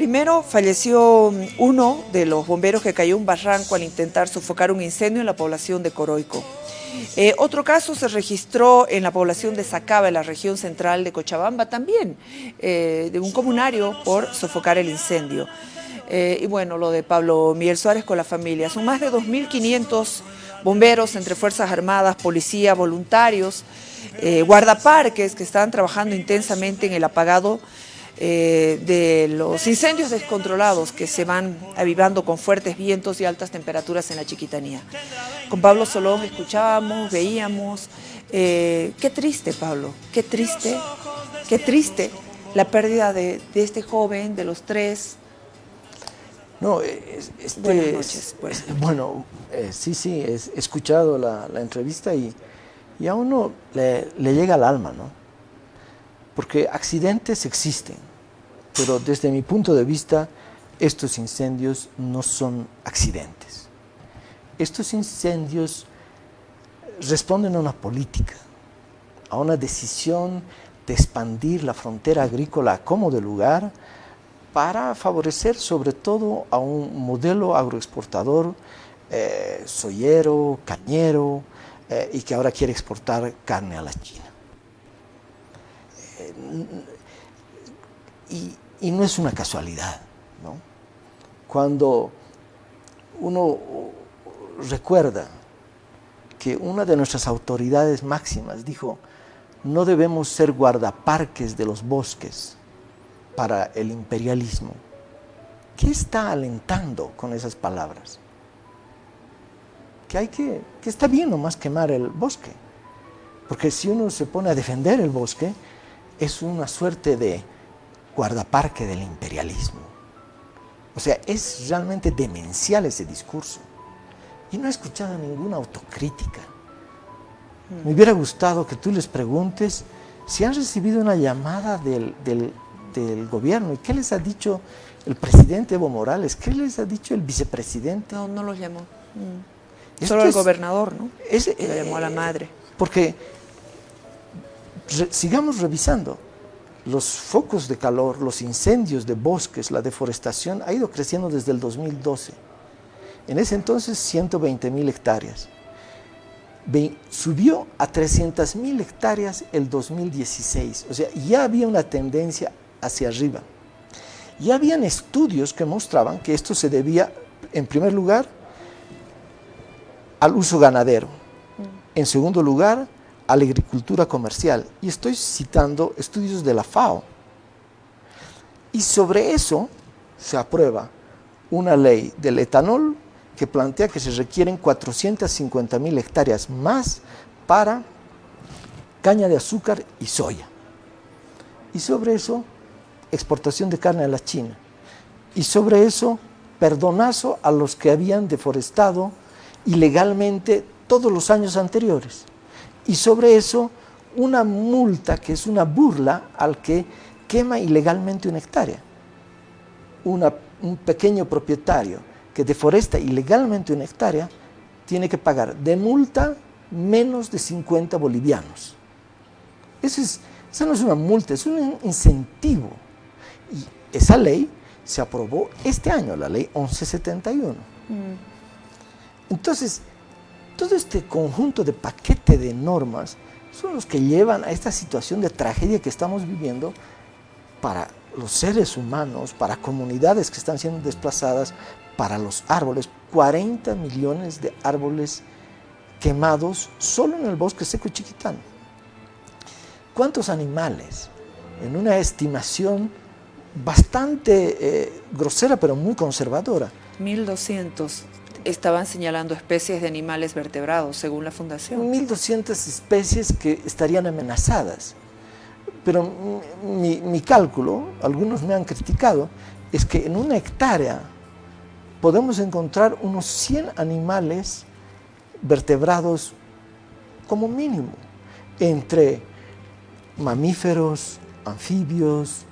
Primero falleció uno de los bomberos que cayó en un barranco al intentar sofocar un incendio en la población de Coroico. Otro caso se registró en la población de Sacaba, en la región central de Cochabamba, también de un comunario por sofocar el incendio. Y bueno, lo de Pablo Miguel Suárez con la familia. Son más de 2.500 bomberos entre Fuerzas Armadas, policía, voluntarios, guardaparques que están trabajando intensamente en el apagado de los incendios descontrolados que se van avivando con fuertes vientos y altas temperaturas en la Chiquitanía. Con Pablo Solón escuchábamos, veíamos, qué triste, Pablo, qué triste la pérdida de este joven, de los tres. No, Buenas noches. Pues. Bueno, sí, he escuchado la entrevista y a uno le llega al alma, ¿no? Porque accidentes existen, pero desde mi punto de vista, estos incendios no son accidentes. Estos incendios responden a una política, a una decisión de expandir la frontera agrícola como de lugar para favorecer sobre todo a un modelo agroexportador, soyero, cañero, y que ahora quiere exportar carne a la China. Y no es una casualidad, ¿no? Cuando uno recuerda que una de nuestras autoridades máximas dijo: no debemos ser guardaparques de los bosques para el imperialismo. ¿Qué está alentando con esas palabras? Que está bien nomás quemar el bosque, porque si uno se pone a defender el bosque, es una suerte de guardaparque del imperialismo. O sea, es realmente demencial ese discurso. Y no he escuchado ninguna autocrítica. Me hubiera gustado que tú les preguntes si han recibido una llamada del gobierno. ¿Y qué les ha dicho el presidente Evo Morales? ¿Qué les ha dicho el vicepresidente? No los llamó. Solo el gobernador, ¿no? Le llamó a la madre. Porque sigamos revisando. Los focos de calor, los incendios de bosques, la deforestación ha ido creciendo desde el 2012. En ese entonces 120.000 hectáreas. Subió a 300.000 hectáreas el 2016. O sea, ya había una tendencia hacia arriba. Ya habían estudios que mostraban que esto se debía, en primer lugar, al uso ganadero. En segundo lugar, a la agricultura comercial. Y estoy citando estudios de la FAO. Y sobre eso se aprueba una ley del etanol que plantea que se requieren 450.000 hectáreas más para caña de azúcar y soya. Y sobre eso, exportación de carne a la China. Y sobre eso, perdonazo a los que habían deforestado ilegalmente todos los años anteriores. Y sobre eso, una multa que es una burla al que quema ilegalmente una hectárea. Un pequeño propietario que deforesta ilegalmente una hectárea tiene que pagar de multa menos de 50 bolivianos. Esa no es una multa, es un incentivo. Y esa ley se aprobó este año, la ley 1171. Entonces, todo este conjunto de paquete de normas son los que llevan a esta situación de tragedia que estamos viviendo para los seres humanos, para comunidades que están siendo desplazadas, para los árboles. 40 millones de árboles quemados solo en el bosque seco Chiquitano. ¿Cuántos animales? En una estimación bastante grosera, pero muy conservadora. 1.200 estaban señalando especies de animales vertebrados, según la Fundación. 1.200 especies que estarían amenazadas. Pero mi cálculo, algunos me han criticado, es que en una hectárea podemos encontrar unos 100 animales vertebrados como mínimo, entre mamíferos, anfibios,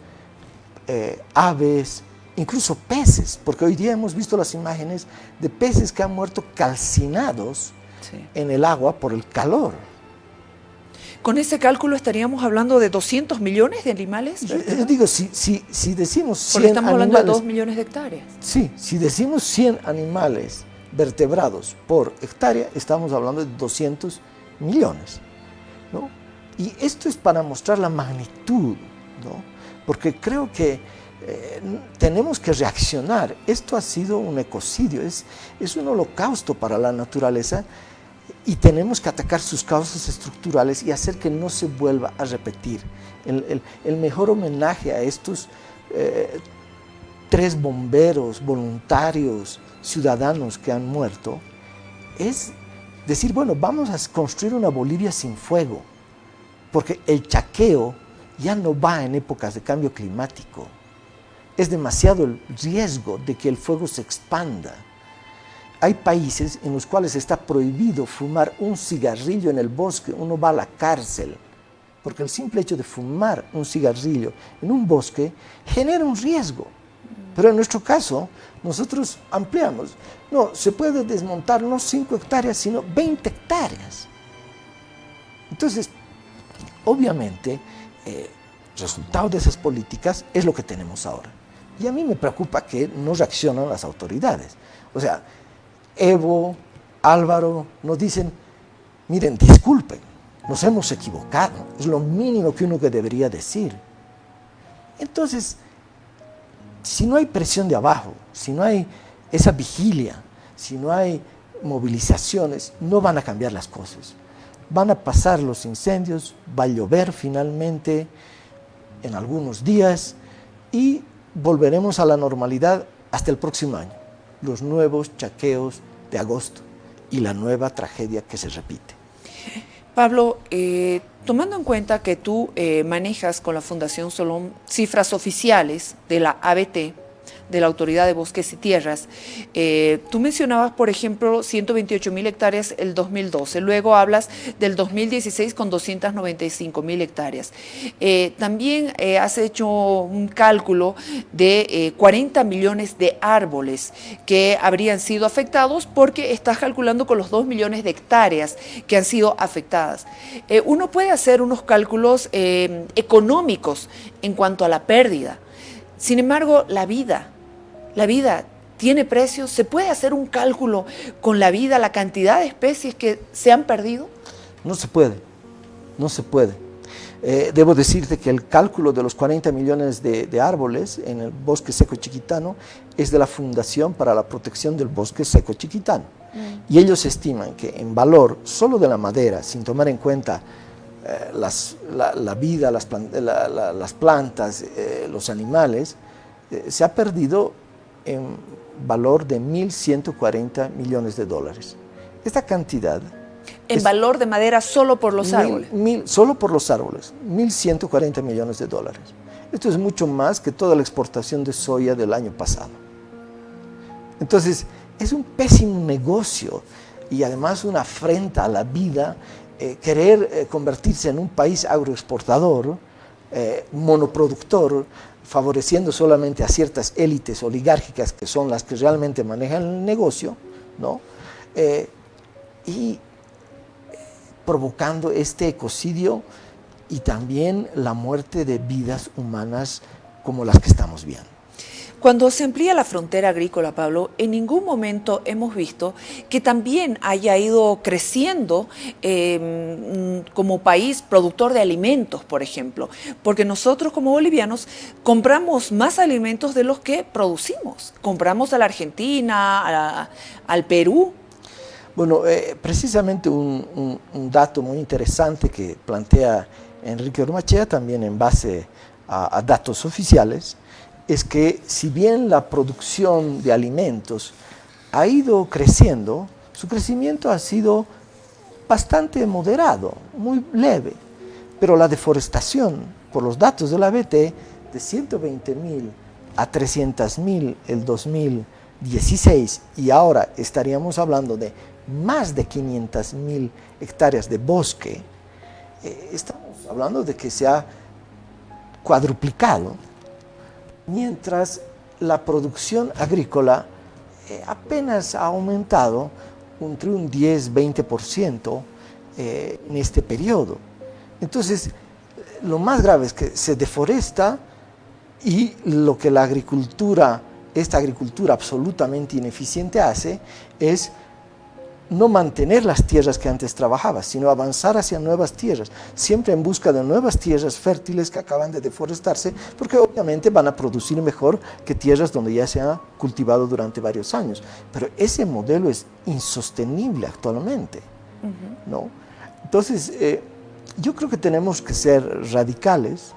aves, incluso peces, porque hoy día hemos visto las imágenes de peces que han muerto calcinados en el agua por el calor. Con ese cálculo estaríamos hablando de 200 millones de animales. Yo digo, si decimos 100 Porque estamos hablando de animales, 2 millones de hectáreas. Sí, si decimos 100 animales vertebrados por hectárea, estamos hablando de 200 millones, ¿no? Y esto es para mostrar la magnitud, ¿no? Porque creo que tenemos que reaccionar. Esto ha sido un ecocidio, es un holocausto para la naturaleza, y tenemos que atacar sus causas estructurales y hacer que no se vuelva a repetir. El mejor homenaje a estos 3 bomberos voluntarios, ciudadanos que han muerto, es decir, bueno, vamos a construir una Bolivia sin fuego, porque el chaqueo ya no va en épocas de cambio climático. Es demasiado el riesgo de que el fuego se expanda. Hay países en los cuales está prohibido fumar un cigarrillo en el bosque, uno va a la cárcel, porque el simple hecho de fumar un cigarrillo en un bosque genera un riesgo. Pero en nuestro caso, nosotros ampliamos. No, se puede desmontar no 5 hectáreas, sino 20 hectáreas. Entonces, obviamente, resultado de esas políticas es lo que tenemos ahora. Y a mí me preocupa que no reaccionan las autoridades. O sea, Evo, Álvaro nos dicen, miren, disculpen, nos hemos equivocado, es lo mínimo que uno que debería decir. Entonces, si no hay presión de abajo, si no hay esa vigilia, si no hay movilizaciones, no van a cambiar las cosas. Van a pasar los incendios, va a llover finalmente en algunos días y volveremos a la normalidad hasta el próximo año. Los nuevos chaqueos de agosto y la nueva tragedia que se repite. Pablo, tomando en cuenta que tú manejas con la Fundación Solón cifras oficiales de la ABT, de la Autoridad de Bosques y Tierras, tú mencionabas, por ejemplo, 128.000 hectáreas el 2012, luego hablas del 2016 con 295.000 hectáreas. También has hecho un cálculo de 40 millones de árboles que habrían sido afectados porque estás calculando con los 2 millones de hectáreas que han sido afectadas. Uno puede hacer unos cálculos económicos en cuanto a la pérdida. Sin embargo, la vida tiene precios. ¿Se puede hacer un cálculo con la vida, la cantidad de especies que se han perdido? No se puede, no se puede. Debo decirte que el cálculo de los 40 millones de árboles en el bosque seco chiquitano es de la Fundación para la Protección del Bosque Seco Chiquitano. Y ellos estiman que en valor solo de la madera, sin tomar en cuenta la vida, las plantas, los animales, se ha perdido en valor de 1.140 millones de dólares. Esta cantidad... En valor de madera solo por los árboles. Solo por los árboles, 1.140 millones de dólares. Esto es mucho más que toda la exportación de soya del año pasado. Entonces, es un pésimo negocio y además una afrenta a la vida querer convertirse en un país agroexportador, monoproductor, favoreciendo solamente a ciertas élites oligárquicas que son las que realmente manejan el negocio, ¿no? Y provocando este ecocidio y también la muerte de vidas humanas como las que estamos viendo. Cuando se amplía la frontera agrícola, Pablo, en ningún momento hemos visto que también haya ido creciendo como país productor de alimentos, por ejemplo, porque nosotros como bolivianos compramos más alimentos de los que producimos. Compramos a la Argentina, al Perú. Bueno, precisamente un dato muy interesante que plantea Enrique Ormachea, también en base a datos oficiales, es que si bien la producción de alimentos ha ido creciendo, su crecimiento ha sido bastante moderado, muy leve, pero la deforestación, por los datos de la ABT, de 120.000 a 300.000 el 2016, y ahora estaríamos hablando de más de 500.000 hectáreas de bosque, estamos hablando de que se ha cuadruplicado, mientras la producción agrícola apenas ha aumentado entre un 10-20% en este periodo. Entonces, lo más grave es que se deforesta y lo que la agricultura, esta agricultura absolutamente ineficiente hace es no mantener las tierras que antes trabajaba, sino avanzar hacia nuevas tierras, siempre en busca de nuevas tierras fértiles que acaban de deforestarse, porque obviamente van a producir mejor que tierras donde ya se ha cultivado durante varios años. Pero ese modelo es insostenible actualmente, ¿no? Entonces, yo creo que tenemos que ser radicales.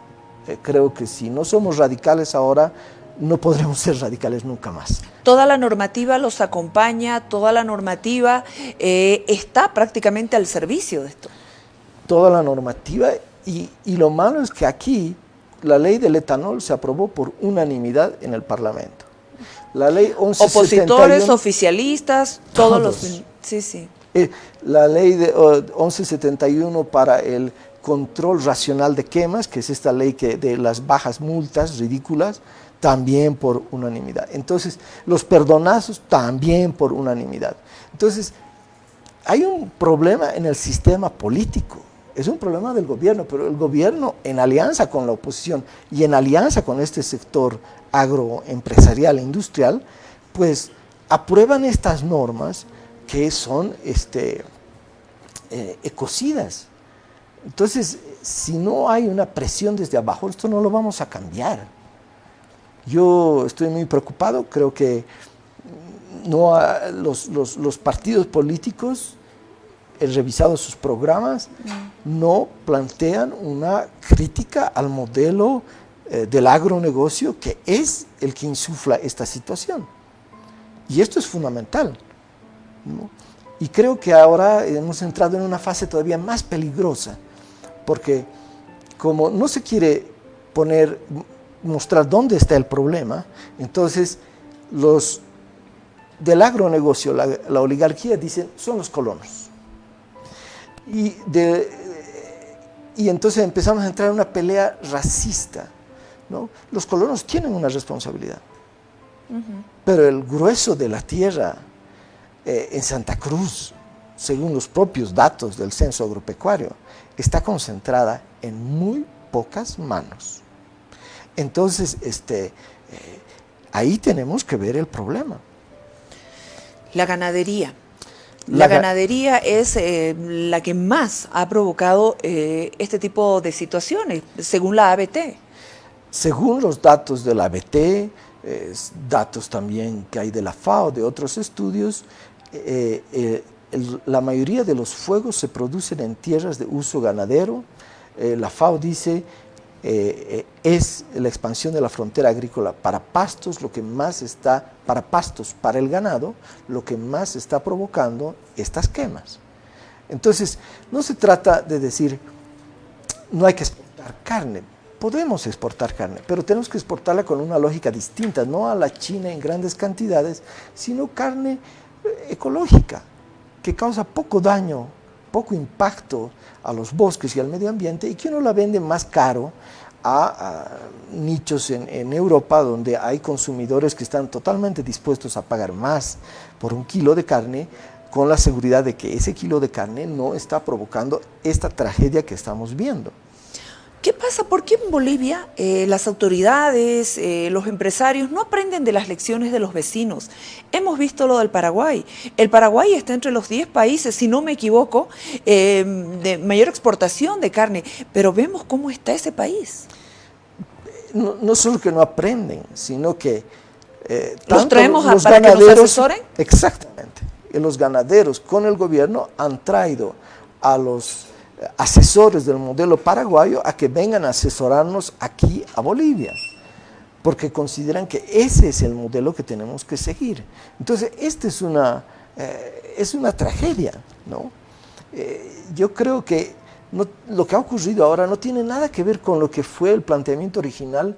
Creo que si no somos radicales ahora, no podremos ser radicales nunca más. Toda la normativa los acompaña, toda la normativa está prácticamente al servicio de esto. Toda la normativa, y lo malo es que aquí la ley del etanol se aprobó por unanimidad en el Parlamento. La ley 1171, opositores, oficialistas, todos los... Sí, sí. La ley de 1171 para el control racional de quemas, que es esta ley de las bajas multas ridículas, también por unanimidad. Entonces, los perdonazos también por unanimidad. Entonces, hay un problema en el sistema político, es un problema del gobierno, pero el gobierno en alianza con la oposición y en alianza con este sector agroempresarial e industrial, pues aprueban estas normas que son ecocidas. Entonces, si no hay una presión desde abajo, esto no lo vamos a cambiar. Yo estoy muy preocupado, creo que no los partidos políticos, revisado sus programas, no plantean una crítica al modelo del agronegocio, que es el que insufla esta situación. Y esto es fundamental, ¿no? Y creo que ahora hemos entrado en una fase todavía más peligrosa, porque como no se quiere mostrar dónde está el problema, entonces los del agronegocio, la oligarquía, dicen son los colonos. Y entonces empezamos a entrar en una pelea racista, ¿no? Los colonos tienen una responsabilidad, pero el grueso de la tierra en Santa Cruz, según los propios datos del censo agropecuario, está concentrada en muy pocas manos. Entonces, ahí tenemos que ver el problema. La ganadería. La ganadería es la que más ha provocado este tipo de situaciones, según la ABT. Según los datos de la ABT, datos también que hay de la FAO, de otros estudios, la mayoría de los fuegos se producen en tierras de uso ganadero. La FAO dice es la expansión de la frontera agrícola para pastos lo que más está, para pastos, para el ganado, lo que más está provocando estas quemas. Entonces, no se trata de decir no hay que exportar carne. Podemos exportar carne, pero tenemos que exportarla con una lógica distinta, no a la China en grandes cantidades, sino carne ecológica, que causa poco daño, poco impacto a los bosques y al medio ambiente, y que uno la vende más caro a nichos en Europa, donde hay consumidores que están totalmente dispuestos a pagar más por un kilo de carne, con la seguridad de que ese kilo de carne no está provocando esta tragedia que estamos viendo. ¿Qué pasa? ¿Por qué en Bolivia las autoridades, los empresarios no aprenden de las lecciones de los vecinos? Hemos visto lo del Paraguay. El Paraguay está entre los 10 países, si no me equivoco, de mayor exportación de carne, pero vemos cómo está ese país. No solo que no aprenden, sino que ¿los traemos para que nos asesoren? Exactamente. Y los ganaderos con el gobierno han traído a los asesores del modelo paraguayo a que vengan a asesorarnos aquí a Bolivia, porque consideran que ese es el modelo que tenemos que seguir. Entonces, esta es una tragedia, ¿no? Yo creo que lo que ha ocurrido ahora no tiene nada que ver con lo que fue el planteamiento original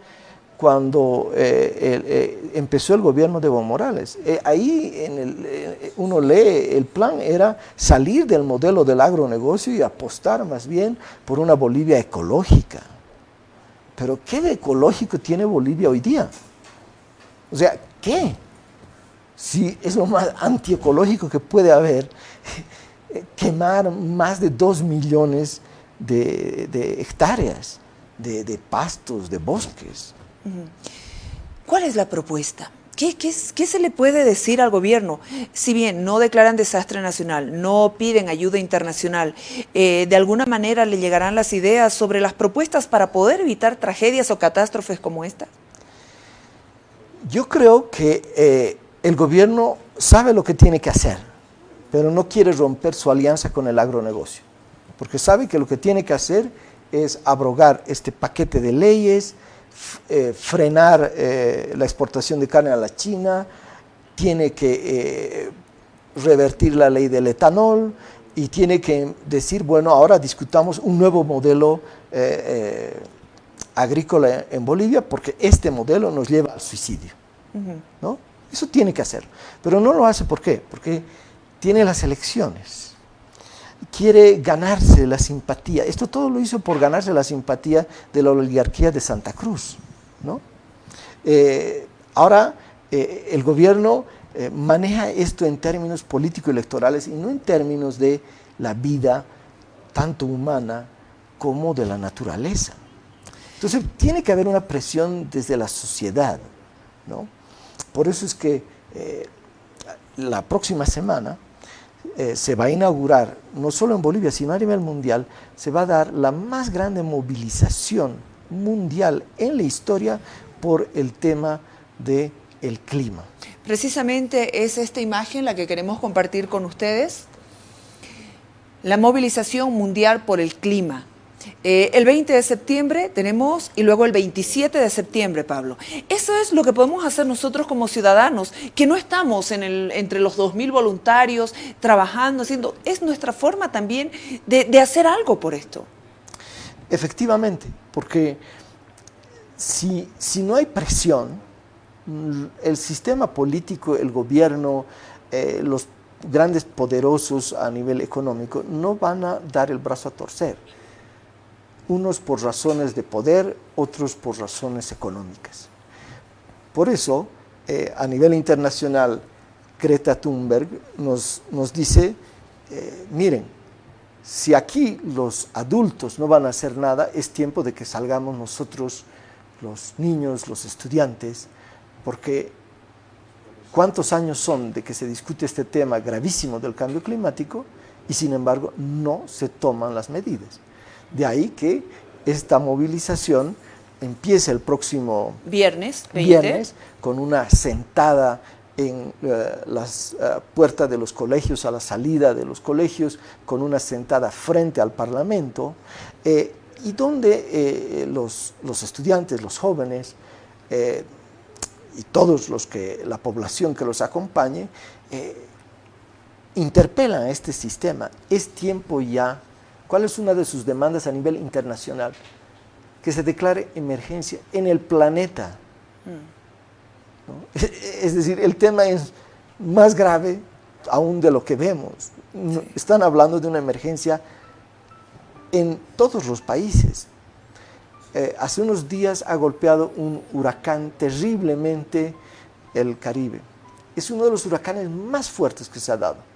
cuando empezó el gobierno de Evo Morales. Ahí uno lee, el plan era salir del modelo del agronegocio y apostar más bien por una Bolivia ecológica. Pero ¿qué de ecológico tiene Bolivia hoy día? O sea, ¿qué? Si es lo más antiecológico que puede haber, quemar más de 2 millones de hectáreas, de pastos, de bosques. ¿Cuál es la propuesta? ¿Qué se le puede decir al gobierno? Si bien no declaran desastre nacional, no piden ayuda internacional, ¿de alguna manera le llegarán las ideas sobre las propuestas para poder evitar tragedias o catástrofes como esta? Yo creo que el gobierno sabe lo que tiene que hacer, pero no quiere romper su alianza con el agronegocio, porque sabe que lo que tiene que hacer es abrogar este paquete de leyes, frenar la exportación de carne a la China, tiene que revertir la ley del etanol y tiene que decir, bueno, ahora discutamos un nuevo modelo agrícola en Bolivia porque este modelo nos lleva al suicidio, ¿no? Eso tiene que hacerlo, pero no lo hace, ¿por qué? Porque tiene las elecciones. Quiere ganarse la simpatía. Esto todo lo hizo por ganarse la simpatía de la oligarquía de Santa Cruz, ¿no? Ahora el gobierno maneja esto en términos político-electorales y no en términos de la vida tanto humana como de la naturaleza. Entonces tiene que haber una presión desde la sociedad, ¿no? Por eso es que la próxima semana se va a inaugurar, no solo en Bolivia, sino a nivel mundial, se va a dar la más grande movilización mundial en la historia por el tema del clima. Precisamente es esta imagen la que queremos compartir con ustedes, la movilización mundial por el clima. El 20 de septiembre tenemos y luego el 27 de septiembre, Pablo. Eso es lo que podemos hacer nosotros como ciudadanos, que no estamos entre los 2000 voluntarios trabajando, haciendo. Es nuestra forma también de hacer algo por esto. Efectivamente, porque si no hay presión, el sistema político, el gobierno, los grandes poderosos a nivel económico no van a dar el brazo a torcer. Unos por razones de poder, otros por razones económicas. Por eso, a nivel internacional, Greta Thunberg nos dice, miren, si aquí los adultos no van a hacer nada, es tiempo de que salgamos nosotros, los niños, los estudiantes, porque ¿cuántos años son de que se discute este tema gravísimo del cambio climático y sin embargo no se toman las medidas? De ahí que esta movilización empiece el próximo viernes 20. Con una sentada en las puertas de los colegios, a la salida de los colegios, con una sentada frente al Parlamento, y donde los estudiantes, los jóvenes y todos la población que los acompañe, interpelan a este sistema. Es tiempo ya. ¿Cuál es una de sus demandas a nivel internacional? Que se declare emergencia en el planeta. ¿No? Es decir, el tema es más grave aún de lo que vemos. Sí. Están hablando de una emergencia en todos los países. Hace unos días ha golpeado un huracán terriblemente el Caribe. Es uno de los huracanes más fuertes que se ha dado.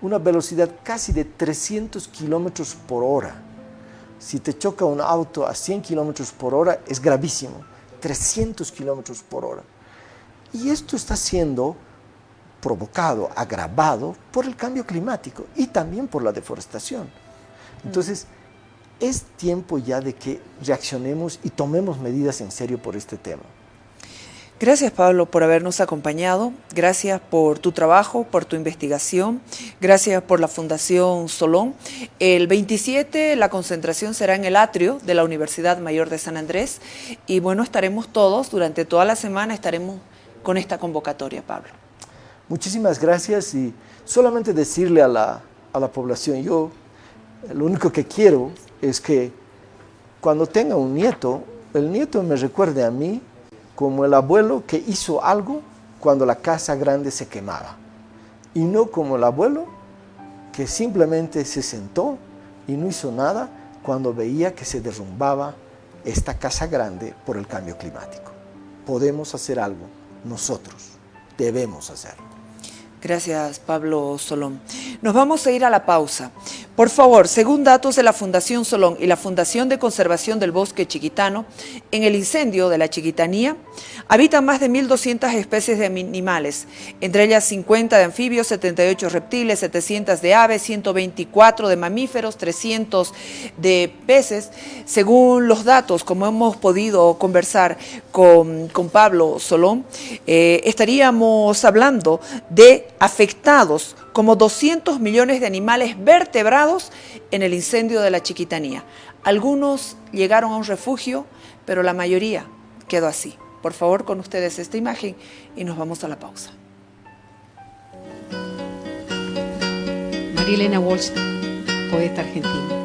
Una velocidad casi de 300 kilómetros por hora. Si te choca un auto a 100 kilómetros por hora, es gravísimo. 300 kilómetros por hora. Y esto está siendo provocado, agravado por el cambio climático y también por la deforestación. Entonces, es tiempo ya de que reaccionemos y tomemos medidas en serio por este tema. Gracias, Pablo, por habernos acompañado. Gracias por tu trabajo, por tu investigación. Gracias por la Fundación Solón. El 27 la concentración será en el atrio de la Universidad Mayor de San Andrés. Y bueno, estaremos todos, durante toda la semana estaremos con esta convocatoria, Pablo. Muchísimas gracias y solamente decirle a la población, yo lo único que quiero es que cuando tenga un nieto, el nieto me recuerde a mí como el abuelo que hizo algo cuando la casa grande se quemaba, y no como el abuelo que simplemente se sentó y no hizo nada cuando veía que se derrumbaba esta casa grande por el cambio climático. Podemos hacer algo, nosotros debemos hacerlo. Gracias, Pablo Solón. Nos vamos a ir a la pausa. Por favor, según datos de la Fundación Solón y la Fundación de Conservación del Bosque Chiquitano, en el incendio de la Chiquitanía habitan más de 1.200 especies de animales, entre ellas 50 de anfibios, 78 reptiles, 700 de aves, 124 de mamíferos, 300 de peces. Según los datos, como hemos podido conversar con Pablo Solón, estaríamos hablando de afectados como 200 millones de animales vertebrados en el incendio de la Chiquitanía. Algunos llegaron a un refugio, pero la mayoría quedó así. Por favor, con ustedes esta imagen y nos vamos a la pausa. María Elena Walsh, poeta argentina.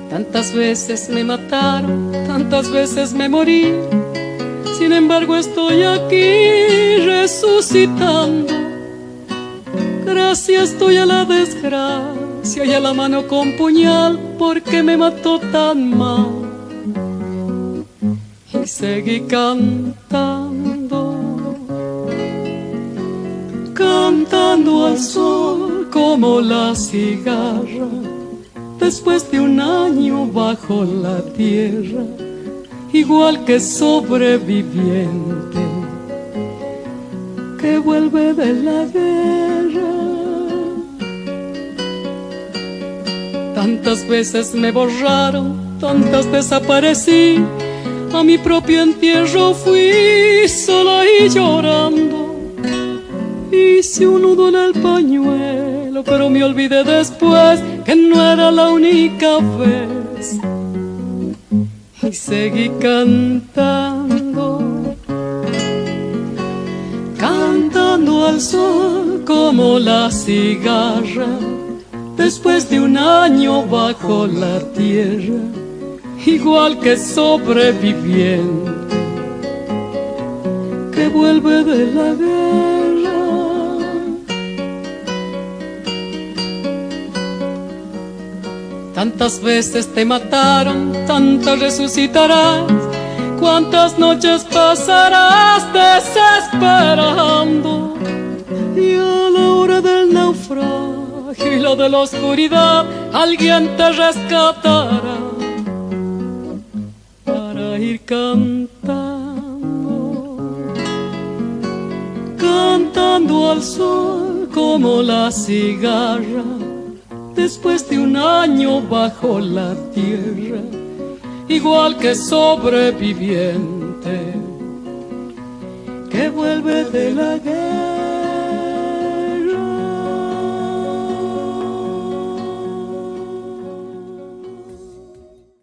Tantas veces me mataron, tantas veces me morí, sin embargo estoy aquí resucitando. Gracias estoy a la desgracia y a la mano con puñal, porque me mató tan mal. Y seguí cantando, cantando al sol como la cigarra, después de un año bajo la tierra, igual que sobreviviente que vuelve de la guerra. Tantas veces me borraron, tantas desaparecí, a mi propio entierro fui sola y llorando. Hice un nudo en el pañuelo, pero me olvidé después que no era la única vez. Y seguí cantando, cantando al sol como la cigarra, después de un año bajo la tierra, igual que sobreviviente que vuelve de la guerra. Tantas veces te mataron, tantas resucitarás, cuántas noches pasarás desesperando, y a la hora del naufragio y la de la oscuridad alguien te rescatará para ir cantando, cantando al sol como la cigarra, después de un año bajo la tierra, igual que sobreviviente que vuelve de la guerra.